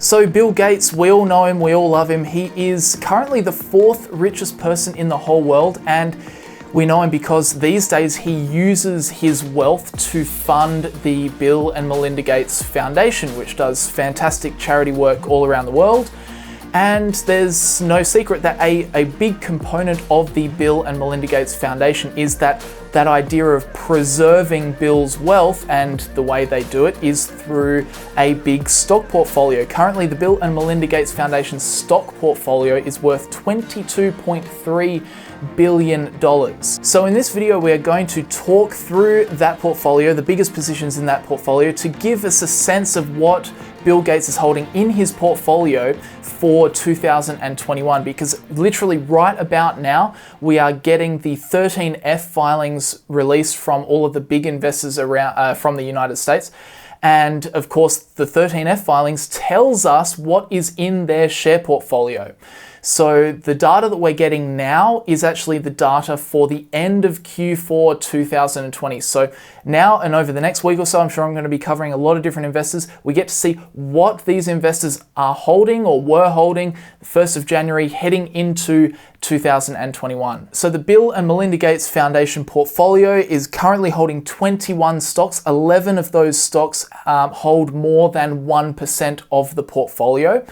So Bill Gates, we all know him, we all love him. He is currently the 4th richest person in the whole world, and we know him because these days he uses his wealth to fund the Bill and Melinda Gates Foundation, which does fantastic charity work all around the world. And there's no secret that a big component of the Bill and Melinda Gates Foundation is that idea of preserving Bill's wealth, and the way they do it is through a big stock portfolio. Currently, the Bill and Melinda Gates Foundation's stock portfolio is worth $22.3 billion. So in this video, we are going to talk through that portfolio, the biggest positions in that portfolio, to give us a sense of what Bill Gates is holding in his portfolio for 2021, because literally right about now we are getting the 13F filings released from all of the big investors around from the United States. And of course, the 13F filings tells us what is in their share portfolio. So the data that we're getting now is actually the data for the end of Q4 2020. So now and over the next week or so, I'm sure I'm going to be covering a lot of different investors. We get to see what these investors are holding or were holding 1st of January heading into 2021. So the Bill and Melinda Gates Foundation portfolio is currently holding 21 stocks. 11 of those stocks hold more than 1% of the portfolio.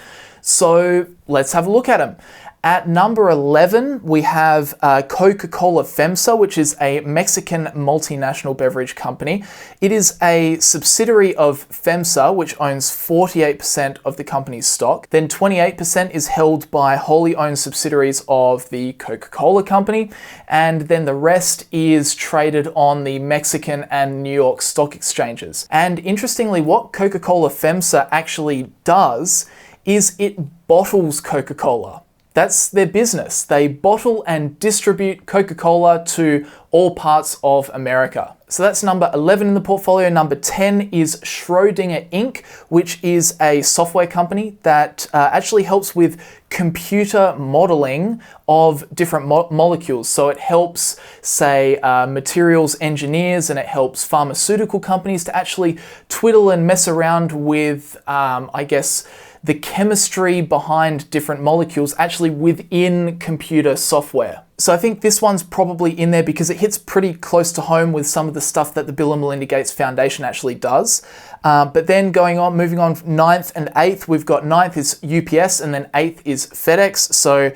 So let's have a look at them. At number 11, we have Coca-Cola Femsa, which is a Mexican multinational beverage company. It is a subsidiary of FEMSA, which owns 48% of the company's stock. Then 28% is held by wholly owned subsidiaries of the Coca-Cola company. And then the rest is traded on the Mexican and New York stock exchanges. And interestingly, what Coca-Cola Femsa actually does is it bottles Coca-Cola. That's their business. They bottle and distribute Coca-Cola to all parts of America. So that's number 11 in the portfolio. Number 10 is Schrodinger Inc, which is a software company that actually helps with computer modeling of different molecules. So it helps, say, materials engineers, and it helps pharmaceutical companies to actually twiddle and mess around with, I guess, the chemistry behind different molecules actually within computer software. So I think this one's probably in there because it hits pretty close to home with some of the stuff that the Bill and Melinda Gates Foundation actually does. But then moving on, 9th and 8th, we've got 9th is UPS and then 8th is FedEx. So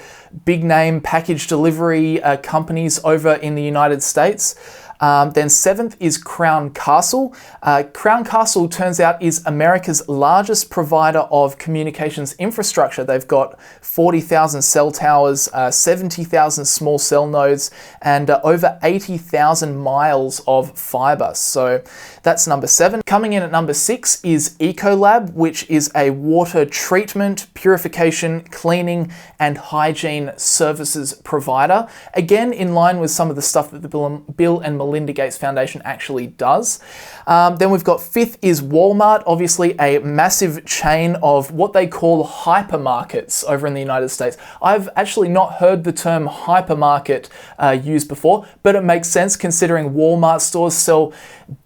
big name package delivery companies over in the United States. Then 7th is Crown Castle. Crown Castle, turns out, is America's largest provider of communications infrastructure. They've got 40,000 cell towers, 70,000 small cell nodes, and over 80,000 miles of fiber. So that's number 7. Coming in at number 6 is Ecolab, which is a water treatment, purification, cleaning, and hygiene services provider. Again, in line with some of the stuff that the Bill and Melinda Gates Foundation actually does. Then we've got 5th is Walmart, obviously a massive chain of what they call hypermarkets over in the United States. I've actually not heard the term hypermarket used before, but it makes sense considering Walmart stores sell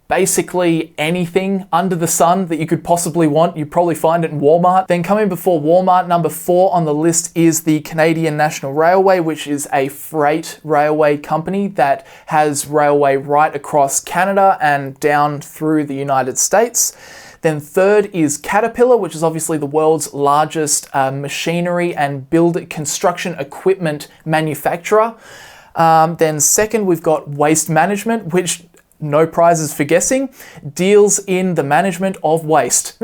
basically anything under the sun that you could possibly want. You probably find it in Walmart. Then coming before Walmart, number 4 on the list is the Canadian National Railway, which is a freight railway company that has railway right across Canada and down through the United States. Then 3rd is Caterpillar, which is obviously the world's largest machinery and construction equipment manufacturer. Then 2nd, we've got Waste Management, which, no prizes for guessing, deals in the management of waste.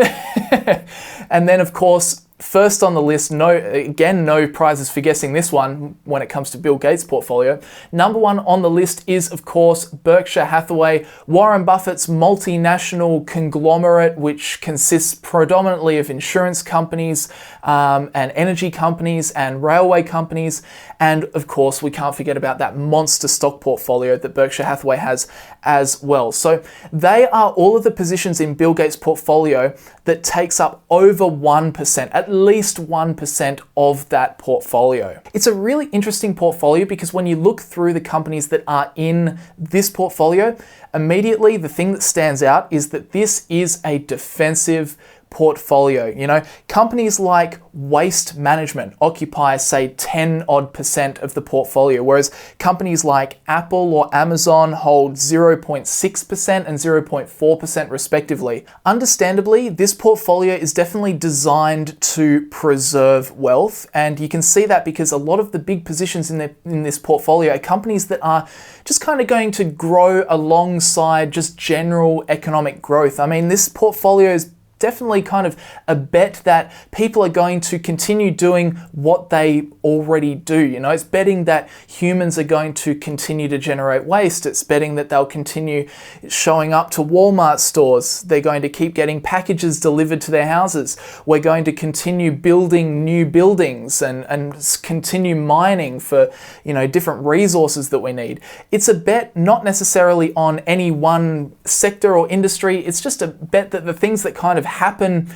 And then, of course, first on the list, no prizes for guessing this one when it comes to Bill Gates' portfolio. Number 1 on the list is, of course, Berkshire Hathaway, Warren Buffett's multinational conglomerate, which consists predominantly of insurance companies and energy companies and railway companies. And of course, we can't forget about that monster stock portfolio that Berkshire Hathaway has as well. So they are all of the positions in Bill Gates' portfolio that takes up over 1%, at least 1% of that portfolio. It's a really interesting portfolio because when you look through the companies that are in this portfolio, immediately the thing that stands out is that this is a defensive portfolio. You know, companies like Waste Management occupy, say, 10 odd % of the portfolio, whereas companies like Apple or Amazon hold 0.6% and 0.4% respectively. Understandably, this portfolio is definitely designed to preserve wealth, and you can see that because a lot of the big positions in this portfolio are companies that are just kind of going to grow alongside just general economic growth. I mean, this portfolio is definitely kind of a bet that people are going to continue doing what they already do. You know, it's betting that humans are going to continue to generate waste. It's betting that they'll continue showing up to Walmart stores. They're going to keep getting packages delivered to their houses. We're going to continue building new buildings and continue mining for, you know, different resources that we need. It's a bet not necessarily on any one sector or industry. It's just a bet that the things that kind of happen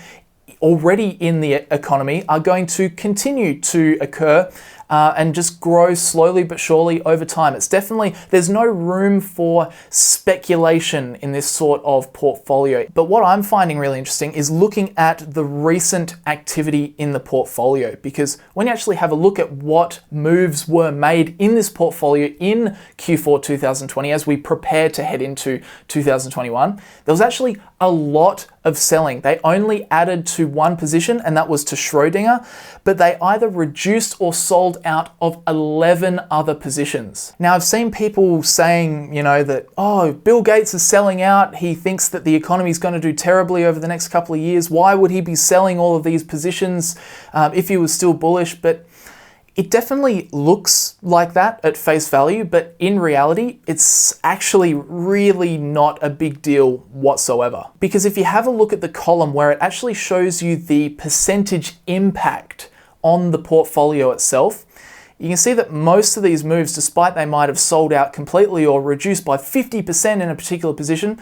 already in the economy are going to continue to occur and just grow slowly but surely over time. It's definitely, there's no room for speculation in this sort of portfolio. But what I'm finding really interesting is looking at the recent activity in the portfolio, because when you actually have a look at what moves were made in this portfolio in Q4 2020 as we prepare to head into 2021, there was actually a lot of selling. They only added to one position, and that was to Schrodinger, but they either reduced or sold out of 11 other positions. Now, I've seen people saying, you know, that, oh, Bill Gates is selling out. He thinks that the economy is going to do terribly over the next couple of years. Why would he be selling all of these positions if he was still bullish? But it definitely looks like that at face value, but in reality, it's actually really not a big deal whatsoever. Because if you have a look at the column where it actually shows you the percentage impact on the portfolio itself, you can see that most of these moves, despite they might have sold out completely or reduced by 50% in a particular position,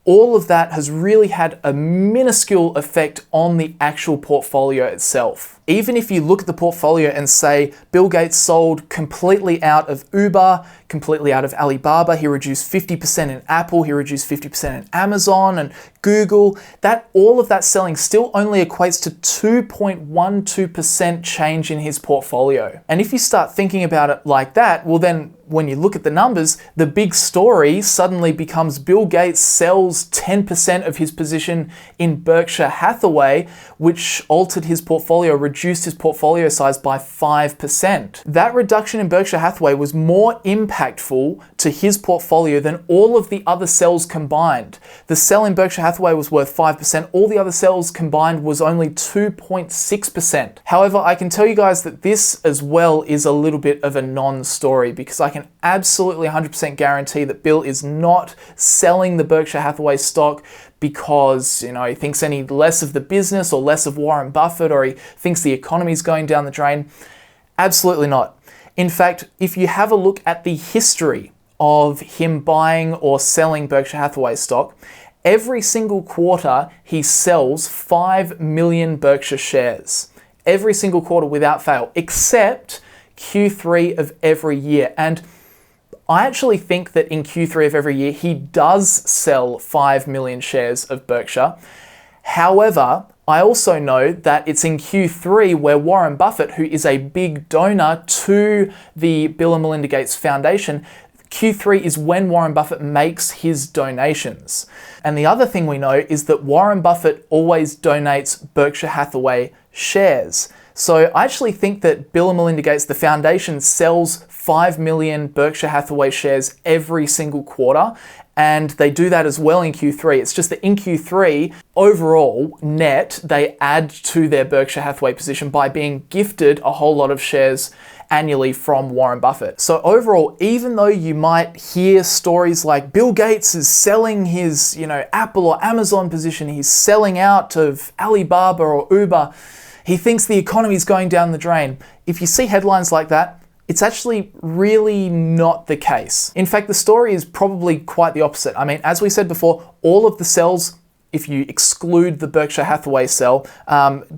all of that has really had a minuscule effect on the actual portfolio itself. Even if you look at the portfolio and say Bill Gates sold completely out of Uber, completely out of Alibaba, he reduced 50% in Apple, he reduced 50% in Amazon and Google, that all of that selling still only equates to 2.12% change in his portfolio. And if you start thinking about it like that, well then when you look at the numbers, the big story suddenly becomes Bill Gates sells 10% of his position in Berkshire Hathaway, which altered his portfolio, reduced his portfolio size by 5%. That reduction in Berkshire Hathaway was more impactful to his portfolio than all of the other sells combined. The sell in Berkshire Hathaway was worth 5%, all the other sells combined was only 2.6%. However, I can tell you guys that this as well is a little bit of a non-story, because I can absolutely 100% guarantee that Bill is not selling the Berkshire Hathaway stock because, you know, he thinks any less of the business or less of Warren Buffett, or he thinks the economy is going down the drain. Absolutely not. In fact, if you have a look at the history of him buying or selling Berkshire Hathaway stock, every single quarter he sells 5 million Berkshire shares. Every single quarter without fail, except Q3 of every year. And I actually think that in Q3 of every year, he does sell 5 million shares of Berkshire. However, I also know that it's in Q3 where Warren Buffett, who is a big donor to the Bill and Melinda Gates Foundation, Q3 is when Warren Buffett makes his donations. And the other thing we know is that Warren Buffett always donates Berkshire Hathaway shares. So I actually think that Bill and Melinda Gates, the foundation, sells 5 million Berkshire Hathaway shares every single quarter, and they do that as well in Q3. It's just that in Q3, overall, net, they add to their Berkshire Hathaway position by being gifted a whole lot of shares annually from Warren Buffett. So overall, even though you might hear stories like Bill Gates is selling his, Apple or Amazon position, he's selling out of Alibaba or Uber, he thinks the economy is going down the drain. If you see headlines like that, it's actually really not the case. In fact, the story is probably quite the opposite. I mean, as we said before, all of the sells if you exclude the Berkshire Hathaway sell,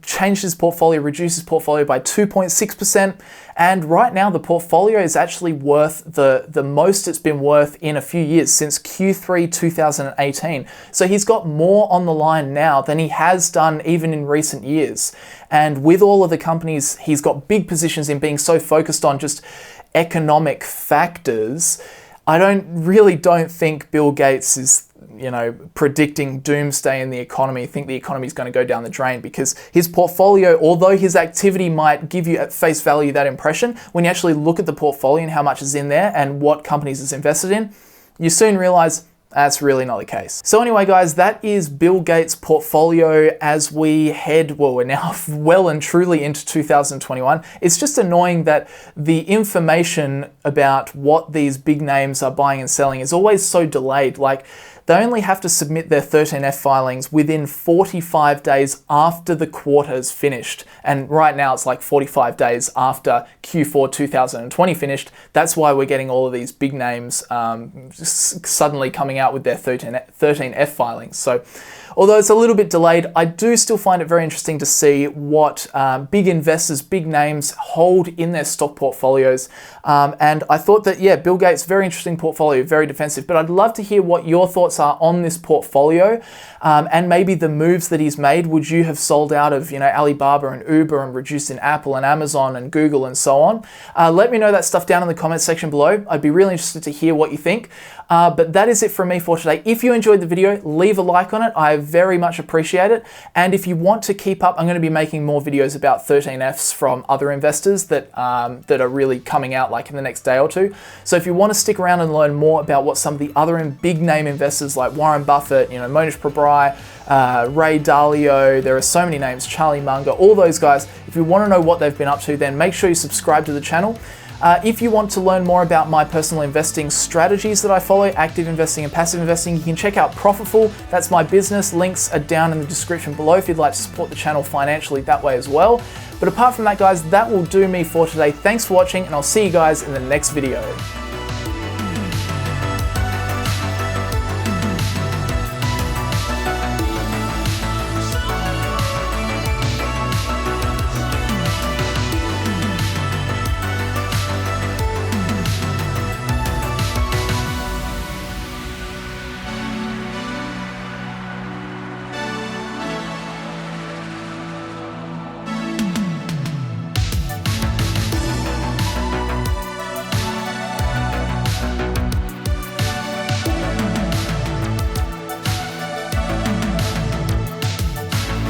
changed his portfolio, reduced his portfolio by 2.6%. And right now the portfolio is actually worth the most it's been worth in a few years, since Q3 2018. So he's got more on the line now than he has done even in recent years. And with all of the companies he's got big positions in, being so focused on just economic factors, I don't think Bill Gates is, predicting doomsday in the economy, think the economy is going to go down the drain, because his portfolio, although his activity might give you at face value that impression, when you actually look at the portfolio and how much is in there and what companies it's invested in, you soon realize that's really not the case. So anyway, guys, that is Bill Gates' portfolio as we head, well, we're now well and truly into 2021. It's just annoying that the information about what these big names are buying and selling is always so delayed. Like, they only have to submit their 13F filings within 45 days after the quarter is finished. And right now it's like 45 days after Q4 2020 finished. That's why we're getting all of these big names suddenly coming out with their 13F filings. So although it's a little bit delayed, I do still find it very interesting to see what big investors, big names hold in their stock portfolios. And I thought that, yeah, Bill Gates, very interesting portfolio, very defensive, but I'd love to hear what your thoughts are on this portfolio, and maybe the moves that he's made. Would you have sold out of, Alibaba and Uber and reduced in Apple and Amazon and Google and so on? Let me know that stuff down in the comments section below. I'd be really interested to hear what you think. But that is it from me for today. If you enjoyed the video, leave a like on it. I very much appreciate it. And if you want to keep up, I'm going to be making more videos about 13Fs from other investors that are really coming out like in the next day or two. So if you want to stick around and learn more about what some of the other big name investors like Warren Buffett, Monish Prabrai, Ray Dalio, there are so many names, Charlie Munger, all those guys, if you want to know what they've been up to, then make sure you subscribe to the channel. If you want to learn more about my personal investing strategies that I follow, active investing and passive investing, you can check out PROFITFUL. That's my business. Links are down in the description below if you'd like to support the channel financially that way as well. But apart from that, guys, that will do me for today. Thanks for watching, and I'll see you guys in the next video.